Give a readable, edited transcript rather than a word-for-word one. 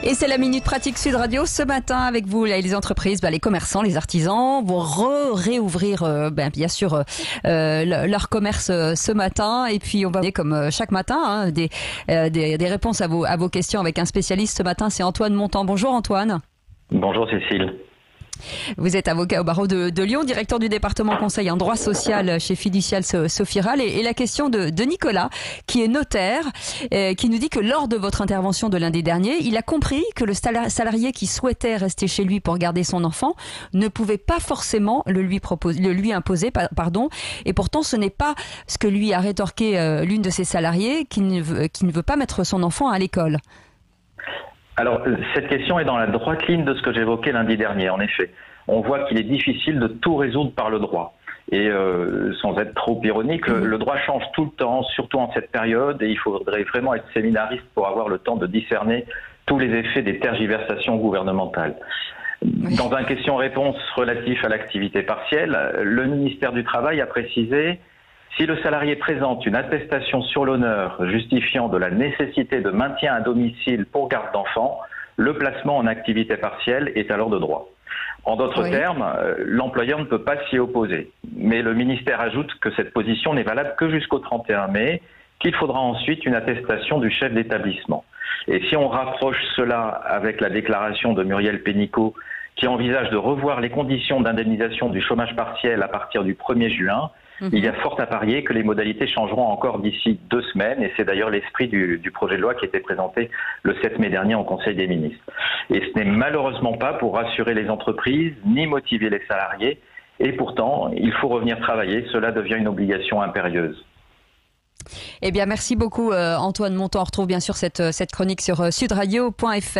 Et c'est la Minute Pratique Sud Radio ce matin avec vous, là, les entreprises, les commerçants, les artisans vont réouvrir bien sûr leur commerce ce matin. Et puis on va donner comme chaque matin des réponses à vos questions avec un spécialiste. Ce matin, c'est Antoine Montant. Bonjour Antoine. Bonjour Cécile. Vous êtes avocat au barreau de Lyon, directeur du département conseil en droit social chez Fiducial Sophiral. Et la question de Nicolas, qui est notaire, qui nous dit que lors de votre intervention de lundi dernier, il a compris que le salarié qui souhaitait rester chez lui pour garder son enfant ne pouvait pas forcément le lui imposer. Et pourtant, ce n'est pas ce que lui a rétorqué l'une de ses salariés, qui ne veut pas mettre son enfant à l'école. Alors, cette question est dans la droite ligne de ce que j'évoquais lundi dernier, en effet. On voit qu'il est difficile de tout résoudre par le droit. Et sans être trop ironique, le droit change tout le temps, surtout en cette période, et il faudrait vraiment être séminariste pour avoir le temps de discerner tous les effets des tergiversations gouvernementales. Dans un question-réponse relatif à l'activité partielle, le ministère du Travail a précisé: si le salarié présente une attestation sur l'honneur justifiant de la nécessité de maintien à domicile pour garde d'enfant, le placement en activité partielle est alors de droit. En d'autres termes, l'employeur ne peut pas s'y opposer. Mais le ministère ajoute que cette position n'est valable que jusqu'au 31 mai, qu'il faudra ensuite une attestation du chef d'établissement. Et si on rapproche cela avec la déclaration de Muriel Pénicaud, qui envisage de revoir les conditions d'indemnisation du chômage partiel à partir du 1er juin, il y a fort à parier que les modalités changeront encore d'ici 2 semaines, et c'est d'ailleurs l'esprit du projet de loi qui a été présenté le 7 mai dernier en Conseil des ministres. Et ce n'est malheureusement pas pour rassurer les entreprises, ni motiver les salariés, et pourtant, il faut revenir travailler, cela devient une obligation impérieuse. Eh bien, merci beaucoup Antoine Montant. On retrouve bien sûr cette chronique sur sudradio.fr.